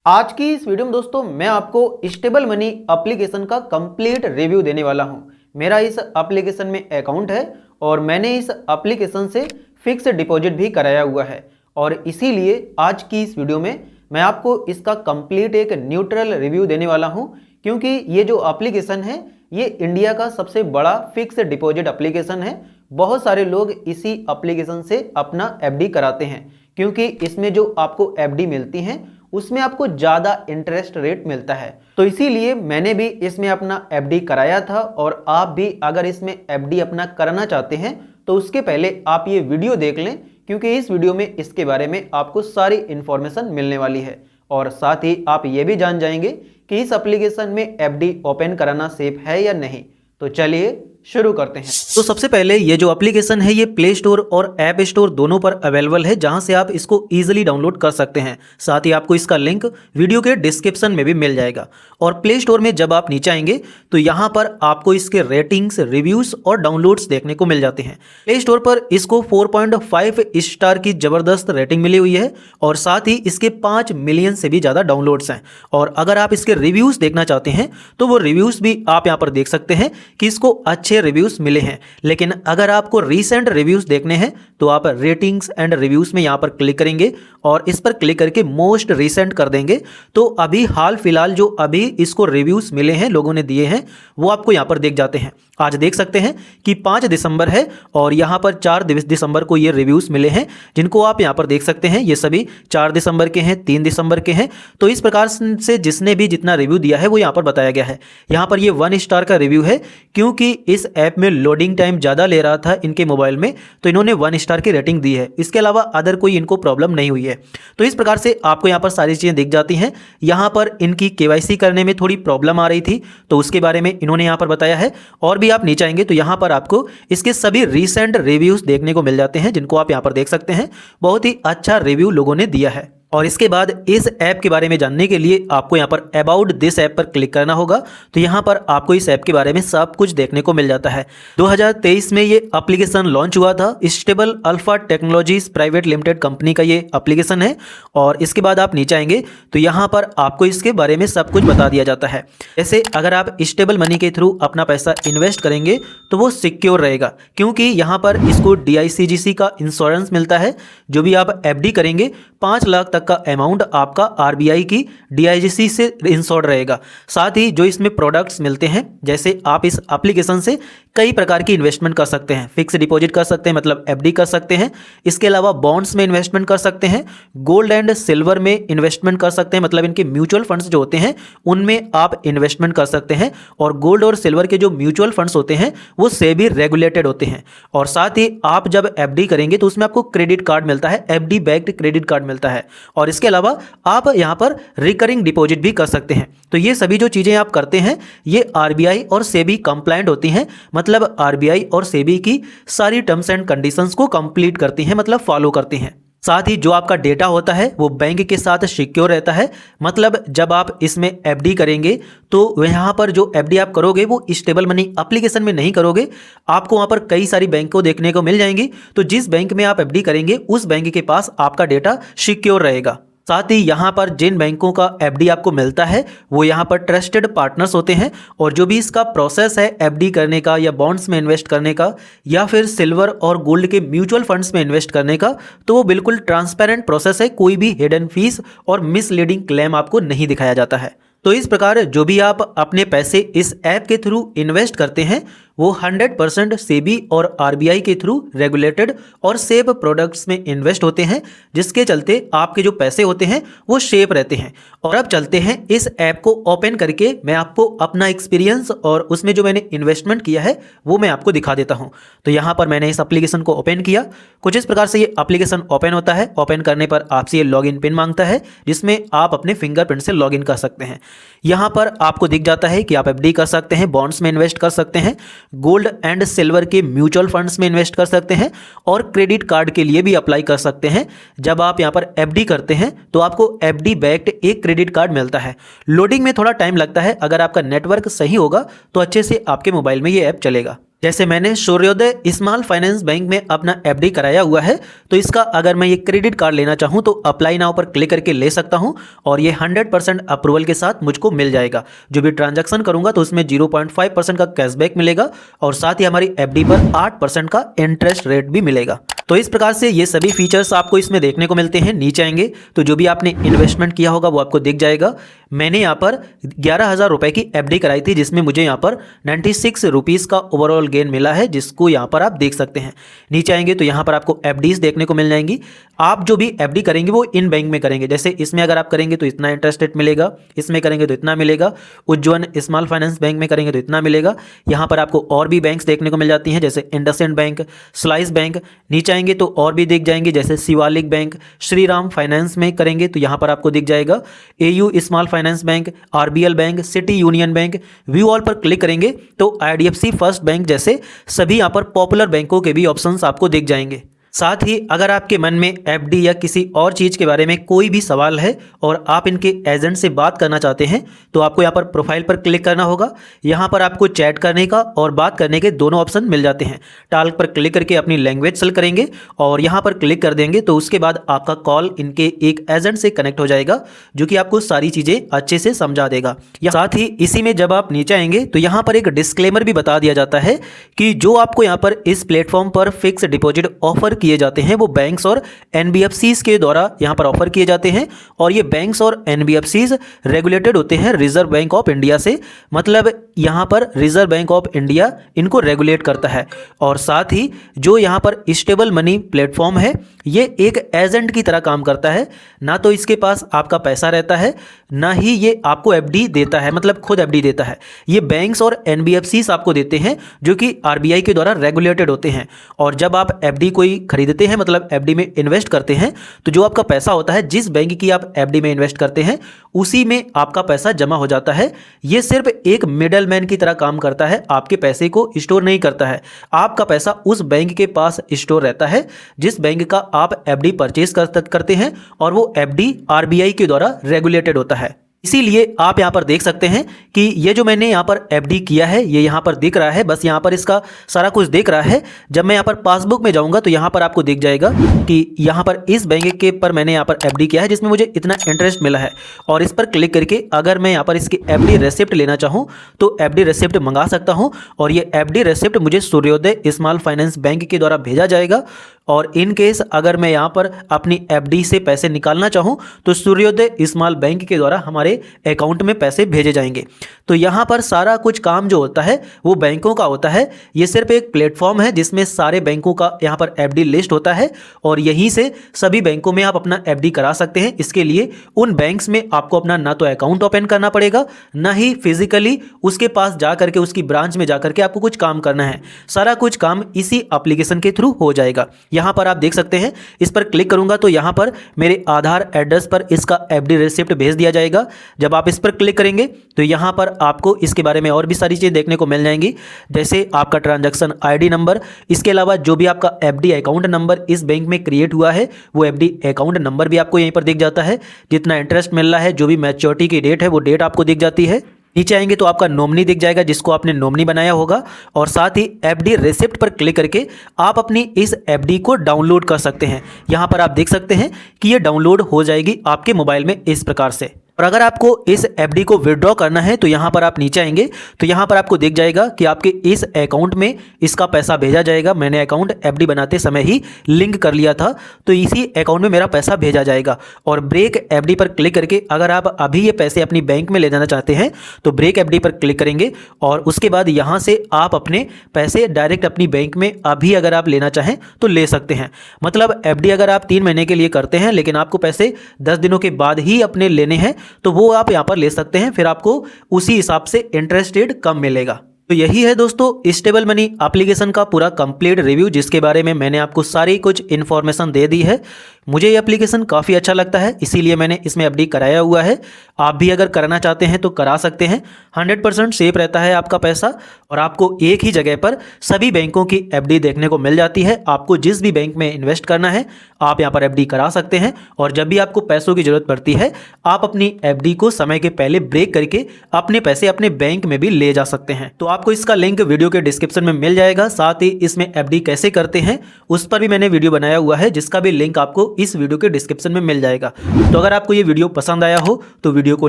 आज की इस वीडियो में दोस्तों मैं आपको स्टेबल मनी एप्लीकेशन का कंप्लीट रिव्यू देने वाला हूं। मेरा इस एप्लीकेशन में अकाउंट है और मैंने इस एप्लीकेशन से फिक्स डिपॉजिट भी कराया हुआ है और इसीलिए आज की इस वीडियो में मैं आपको इसका कंप्लीट एक न्यूट्रल रिव्यू देने वाला हूं, क्योंकि ये जो एप्लीकेशन है ये इंडिया का सबसे बड़ा फिक्स डिपॉजिट एप्लीकेशन है। बहुत सारे लोग इसी एप्लीकेशन से अपना एफडी कराते हैं, क्योंकि इसमें जो आपको एफडी मिलती हैं उसमें आपको ज़्यादा इंटरेस्ट रेट मिलता है। तो इसीलिए मैंने भी इसमें अपना एफडी कराया था और आप भी अगर इसमें एफडी अपना कराना चाहते हैं तो उसके पहले आप ये वीडियो देख लें, क्योंकि इस वीडियो में इसके बारे में आपको सारी इन्फॉर्मेशन मिलने वाली है और साथ ही आप ये भी जान जाएंगे कि इस एप्लीकेशन में एफडी ओपन कराना सेफ है या नहीं। तो चलिए शुरू करते हैं। तो सबसे पहले ये जो एप्लीकेशन है ये प्ले स्टोर और ऐप स्टोर दोनों पर अवेलेबल है, जहां से आप इसको इजीली डाउनलोड कर सकते हैं। साथ ही आपको इसका लिंक वीडियो के डिस्क्रिप्शन में भी मिल जाएगा। और प्ले स्टोर में जब आप नीचे आएंगे तो यहाँ पर आपको इसके रेटिंग्स, रिव्यूज और डाउनलोड्स देखने को मिल जाते हैं। प्ले स्टोर पर इसको 4.5 स्टार की जबरदस्त रेटिंग मिली हुई है और साथ ही इसके 5 मिलियन से भी ज़्यादा डाउनलोड्स हैं। और अगर आप इसके रिव्यूज़ देखना चाहते हैं तो वो रिव्यूज़ भी आप यहाँ पर देख सकते हैं कि इसको अच्छे रिव्यूज मिले हैं। लेकिन अगर आपको रीसेंट रिव्यूज देखने हैं तो आप रेटिंग्स एंड रिव्यूज में यहां पर क्लिक करेंगे और इस पर क्लिक करके मोस्ट रीसेंट कर देंगे तो अभी हाल फिलहाल जो अभी इसको रिव्यूज मिले हैं, लोगों ने दिए हैं, वो आपको यहां पर देख जाते हैं। आज देख सकते हैं कि 5 दिसंबर है और यहां पर 4 दिसंबर को ये रिव्यूज मिले हैं, जिनको आप यहां पर देख सकते हैं। ये सभी 4 दिसंबर के हैं, 3 दिसंबर के हैं। तो इस प्रकार से जिसने भी जितना रिव्यू दिया है वो यहां पर बताया गया है। यहां पर ये 1 स्टार का रिव्यू है, क्योंकि इस ऐप में लोडिंग टाइम ज़्यादा ले रहा था इनके मोबाइल में, तो इन्होंने 1 स्टार की रेटिंग दी है। इसके अलावा अदर कोई इनको प्रॉब्लम नहीं हुई है। तो इस प्रकार से आपको यहाँ पर सारी चीज़ें दिख जाती हैं। यहाँ पर इनकी केवाईसी करने में थोड़ी प्रॉब्लम आ रही थी, तो उसके बारे में इन्होंने यहाँ पर बताया है। और भी आप नीचे आएंगे तो यहाँ पर आपको इसके सभी रीसेंट रिव्यूज़ देखने को मिल जाते हैं, जिनको आप यहाँ पर देख सकते हैं। बहुत ही अच्छा रिव्यू लोगों ने दिया है। और इसके बाद इस ऐप के बारे में जानने के लिए आपको यहाँ पर अबाउट दिस ऐप पर क्लिक करना होगा। तो यहाँ पर आपको इस ऐप के बारे में सब कुछ देखने को मिल जाता है। 2023 में ये एप्लीकेशन लॉन्च हुआ था। Stable alpha technologies private limited company का ये एप्लीकेशन है। और इसके बाद आप नीचे आएंगे तो यहाँ पर आपको इसके बारे में सब कुछ बता दिया जाता है। जैसे अगर आप स्टेबल मनी के थ्रू अपना पैसा इन्वेस्ट करेंगे तो वो सिक्योर रहेगा, क्योंकि यहाँ पर इसको DICGC का इंश्योरेंस मिलता है। जो भी आप FD करेंगे 5 लाख तक का अमाउंट आपका RBI की DICGC से इंश्योर्ड रहेगा। साथ ही जो इसमें प्रोडक्ट्स मिलते हैं, जैसे आप इस एप्लीकेशन से कई प्रकार की इन्वेस्टमेंट कर सकते हैं। फिक्स डिपॉजिट कर सकते हैं, मतलब FD कर सकते हैं। इसके अलावा बॉन्ड्स में इन्वेस्टमेंट कर सकते हैं, गोल्ड एंड सिल्वर में इन्वेस्टमेंट कर सकते हैं, मतलब इनके म्यूचुअल फंड्स जो होते हैं उनमें आप इन्वेस्टमेंट कर सकते हैं। और गोल्ड और सिल्वर के जो म्यूचुअल फंड्स होते हैं वो सेबी रेगुलेटेड होते हैं। और साथ ही आप जब FD करेंगे तो उसमें आपको क्रेडिट कार्ड मिलता है, FD बैक्ड क्रेडिट कार्ड मिलता है। और इसके अलावा आप यहां पर रिकरिंग डिपॉजिट भी कर सकते हैं। तो ये सभी जो चीजें आप करते हैं ये RBI और सेबी कंप्लायंट होती हैं, मतलब RBI और सेबी की सारी टर्म्स एंड कंडीशंस को कंप्लीट करती हैं, मतलब फॉलो करती हैं। साथ ही जो आपका डेटा होता है वो बैंक के साथ सिक्योर रहता है। मतलब जब आप इसमें FD करेंगे तो यहाँ पर जो FD आप करोगे वो स्टेबल मनी एप्लीकेशन में नहीं करोगे। आपको वहाँ पर कई सारी बैंकों देखने को मिल जाएंगी, तो जिस बैंक में आप FD करेंगे उस बैंक के पास आपका डेटा सिक्योर रहेगा। साथ ही यहाँ पर जिन बैंकों का FD आपको मिलता है वो यहाँ पर ट्रस्टेड पार्टनर्स होते हैं। और जो भी इसका प्रोसेस है FD करने का या बॉन्ड्स में इन्वेस्ट करने का या फिर सिल्वर और गोल्ड के म्यूचुअल फंड्स में इन्वेस्ट करने का, तो वो बिल्कुल ट्रांसपेरेंट प्रोसेस है। कोई भी हिडन फीस और मिसलीडिंग क्लेम आपको नहीं दिखाया जाता है। तो इस प्रकार जो भी आप अपने पैसे इस ऐप के थ्रू इन्वेस्ट करते हैं वो 100% सेबी और RBI के थ्रू रेगुलेटेड और सेफ प्रोडक्ट्स में इन्वेस्ट होते हैं, जिसके चलते आपके जो पैसे होते हैं वो सेफ रहते हैं। और अब चलते हैं इस ऐप को ओपन करके मैं आपको अपना एक्सपीरियंस और उसमें जो मैंने इन्वेस्टमेंट किया है वो मैं आपको दिखा देता हूँ। तो यहाँ पर मैंने इस एप्लीकेशन को ओपन किया। कुछ इस प्रकार से ये एप्लीकेशन ओपन होता है। ओपन करने पर आपसे ये लॉगिन पिन मांगता है, जिसमें आप अपने फिंगरप्रिंट से लॉगिन कर सकते हैं। यहाँ पर आपको दिख जाता है कि आप FD कर सकते हैं, बॉन्ड्स में इन्वेस्ट कर सकते हैं, गोल्ड एंड सिल्वर के म्यूचुअल फंड्स में इन्वेस्ट कर सकते हैं और क्रेडिट कार्ड के लिए भी अप्लाई कर सकते हैं। जब आप यहां पर FD करते हैं तो आपको FD बैक्ड एक क्रेडिट कार्ड मिलता है। लोडिंग में थोड़ा टाइम लगता है। अगर आपका नेटवर्क सही होगा तो अच्छे से आपके मोबाइल में ये ऐप चलेगा। जैसे मैंने सूर्योदय स्मॉल फाइनेंस बैंक में अपना एफडी कराया हुआ है, तो इसका अगर मैं ये क्रेडिट कार्ड लेना चाहूँ तो अप्लाई नाउ पर क्लिक करके ले सकता हूँ और ये 100% अप्रूवल के साथ मुझको मिल जाएगा। जो भी ट्रांजैक्शन करूँगा तो उसमें 0.5% का कैशबैक मिलेगा और साथ ही हमारी एफडी पर 8% का इंटरेस्ट रेट भी मिलेगा। तो इस प्रकार से ये सभी फीचर्स आपको इसमें देखने को मिलते हैं। नीचे आएंगे तो जो भी आपने इन्वेस्टमेंट किया होगा वो आपको दिख जाएगा। मैंने यहाँ पर 11,000 रुपये की एफडी कराई थी, जिसमें मुझे यहाँ पर 96 रुपीज़ का ओवरऑल गेन मिला है, जिसको यहाँ पर आप देख सकते हैं। नीचे आएंगे तो यहाँ पर आपको एफडीज देखने को मिल जाएंगी। आप जो भी एफडी करेंगे वो इन बैंक में करेंगे। जैसे इसमें अगर आप करेंगे तो इतना इंटरेस्ट रेट मिलेगा, इसमें करेंगे तो इतना मिलेगा, उज्जवल स्मॉल फाइनेंस बैंक में करेंगे तो इतना मिलेगा। यहाँ पर आपको और भी बैंक्स देखने को मिल जाती हैं, जैसे इंडसइंड बैंक, स्लाइस बैंक। नीचे आएंगे तो और भी दिख जाएंगे, जैसे शिवालिक बैंक, श्रीराम फाइनेंस में करेंगे तो यहाँ पर आपको दिख जाएगा AU small finance bank, RBL bank, city union bank. View all पर क्लिक करेंगे तो आईडीएफसी फर्स्ट बैंक जैसे सभी यहाँ पर पॉपुलर बैंकों के भी ऑप्शंस आपको दिख जाएंगे। साथ ही अगर आपके मन में एफडी या किसी और चीज़ के बारे में कोई भी सवाल है और आप इनके एजेंट से बात करना चाहते हैं तो आपको यहाँ पर प्रोफाइल पर क्लिक करना होगा। यहाँ पर आपको चैट करने का और बात करने के दोनों ऑप्शन मिल जाते हैं। टॉक पर क्लिक करके अपनी लैंग्वेज सेलेक्ट करेंगे और यहाँ पर क्लिक कर देंगे तो उसके बाद आपका कॉल इनके एक एजेंट से कनेक्ट हो जाएगा, जो कि आपको सारी चीज़ें अच्छे से समझा देगा। साथ ही इसी में जब आप नीचे आएंगे तो यहाँ पर एक डिस्क्लेमर भी बता दिया जाता है कि जो आपको यहाँ पर इस प्लेटफॉर्म पर फिक्स डिपॉजिट ऑफर किए जाते हैं वो बैंक्स और एनबीएफसीज के द्वारा यहां पर ऑफर किए जाते हैं और ये बैंक्स और एनबीएफसीज रेगुलेटेड होते हैं रिजर्व बैंक ऑफ इंडिया से। मतलब यहां पर रिजर्व बैंक ऑफ इंडिया इनको रेगुलेट करता है। और साथ ही जो यहां पर स्टेबल मनी प्लेटफॉर्म है ये एक एजेंट की तरह काम करता है। ना तो इसके पास आपका पैसा रहता है, ना ही ये आपको एफडी देता है, मतलब खुद एफडी देता है। ये बैंक्स और एनबीएफसीज आपको देते हैं, जो कि आरबीआई के द्वारा रेगुलेटेड होते हैं। और जब आप एफडी कोई खरीदते हैं, मतलब एफडी में इन्वेस्ट करते हैं, तो जो आपका पैसा होता है जिस बैंक की आप एफडी में इन्वेस्ट करते हैं उसी में आपका पैसा जमा हो जाता है। ये सिर्फ एक मिडलमैन की तरह काम करता है, आपके पैसे को स्टोर नहीं करता है। आपका पैसा उस बैंक के पास स्टोर रहता है जिस बैंक का आप एफडी परचेज करते हैं और वो एफडी आरबीआई के द्वारा रेगुलेटेड होता है। इसीलिए आप यहाँ पर देख सकते हैं कि ये जो मैंने यहाँ पर एफडी किया है ये यहाँ पर दिख रहा है, बस यहाँ पर इसका सारा कुछ दिख रहा है। जब मैं यहाँ पर पासबुक में जाऊँगा तो यहाँ पर आपको दिख जाएगा कि यहाँ पर इस बैंक के पर मैंने यहाँ पर एफडी किया है जिसमें मुझे इतना इंटरेस्ट मिला है। और इस पर क्लिक करके अगर मैं यहाँ पर इसकी एफडी रेसिप्ट लेना चाहूँ तो एफडी रेसिप्ट मंगा सकता हूँ और ये एफडी रेसिप्ट मुझे सूर्योदय स्मॉल फाइनेंस बैंक के द्वारा भेजा जाएगा। और इन केस अगर मैं यहाँ पर अपनी एफडी से पैसे निकालना चाहूँ तो सूर्योदय स्मॉल बैंक के द्वारा हमारे अकाउंट में पैसे भेजे जाएंगे। तो यहाँ पर सारा कुछ काम जो होता है वो बैंकों का होता है। ये सिर्फ एक प्लेटफॉर्म है जिसमें सारे बैंकों का यहाँ पर एफडी लिस्ट होता है और यहीं से सभी बैंकों में आप अपना एफडी करा सकते हैं। इसके लिए उन बैंक्स में आपको अपना ना तो अकाउंट ओपन करना पड़ेगा, ना ही फिजिकली उसके पास जा करके उसकी ब्रांच में जा करके आपको कुछ काम करना है। सारा कुछ काम इसी एप्लीकेशन के थ्रू हो जाएगा। यहाँ पर आप देख सकते हैं, इस पर क्लिक करूंगा तो यहाँ पर मेरे आधार एड्रेस पर इसका एफडी रिसिप्ट भेज दिया जाएगा। जब आप इस पर क्लिक करेंगे तो यहाँ पर आपको इसके बारे में और भी सारी चीज़ देखने को मिल जाएंगी, जैसे आपका ट्रांजैक्शन आईडी नंबर, इसके अलावा जो भी आपका एफडी अकाउंट नंबर इस बैंक में क्रिएट हुआ है वो एफडी अकाउंट नंबर भी आपको यहीं पर दिख जाता है। जितना इंटरेस्ट मिल रहा है, जो भी मैच्योरिटी की डेट है वो डेट आपको दिख जाती है। नीचे आएंगे तो आपका नॉमिनी दिख जाएगा जिसको आपने नॉमिनी बनाया होगा और साथ ही एफडी रेसिप्ट पर क्लिक करके आप अपनी इस एफडी को डाउनलोड कर सकते हैं। यहाँ पर आप देख सकते हैं कि ये डाउनलोड हो जाएगी आपके मोबाइल में इस प्रकार से। और अगर आपको इस एफडी को विड्रॉ करना है तो यहाँ पर आप नीचे आएंगे तो यहाँ पर आपको दिख जाएगा कि आपके इस अकाउंट में इसका पैसा भेजा जाएगा। मैंने अकाउंट एफडी बनाते समय ही लिंक कर लिया था तो इसी अकाउंट में मेरा पैसा भेजा जाएगा। और ब्रेक एफडी पर क्लिक करके अगर आप अभी ये पैसे अपनी बैंक में ले जाना चाहते हैं तो ब्रेक एफडी पर क्लिक करेंगे और उसके बाद यहाँ से आप अपने पैसे डायरेक्ट अपनी बैंक में अभी अगर आप लेना चाहें तो ले सकते हैं। मतलब एफडी अगर आप 3 महीने के लिए करते हैं लेकिन आपको पैसे 10 दिनों के बाद ही अपने लेने हैं तो वो आप यहां पर ले सकते हैं, फिर आपको उसी हिसाब से इंटरेस्ट रेट कम मिलेगा। तो यही है दोस्तों स्टेबल मनी एप्लीकेशन का पूरा कंप्लीट रिव्यू, जिसके बारे में मैंने आपको सारी कुछ इन्फॉर्मेशन दे दी है। मुझे ये एप्लीकेशन काफ़ी अच्छा लगता है, इसीलिए मैंने इसमें एफडी कराया हुआ है। आप भी अगर कराना चाहते हैं तो करा सकते हैं। 100% सेफ रहता है आपका पैसा और आपको एक ही जगह पर सभी बैंकों की एफडी देखने को मिल जाती है। आपको जिस भी बैंक में इन्वेस्ट करना है आप यहाँ पर एफडी करा सकते हैं और जब भी आपको पैसों की ज़रूरत पड़ती है आप अपनी एफडी को समय के पहले ब्रेक करके अपने पैसे अपने बैंक में भी ले जा सकते हैं। तो आपको इसका लिंक वीडियो के डिस्क्रिप्शन में मिल जाएगा। साथ ही इसमें एफडी कैसे करते हैं उस पर भी मैंने वीडियो बनाया हुआ है, जिसका भी लिंक आपको इस वीडियो के डिस्क्रिप्शन में मिल जाएगा। तो अगर आपको ये वीडियो पसंद आया हो तो वीडियो को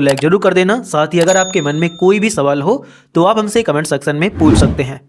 लाइक जरूर कर देना। साथ ही अगर आपके मन में कोई भी सवाल हो तो आप हमसे कमेंट सेक्शन में पूछ सकते हैं।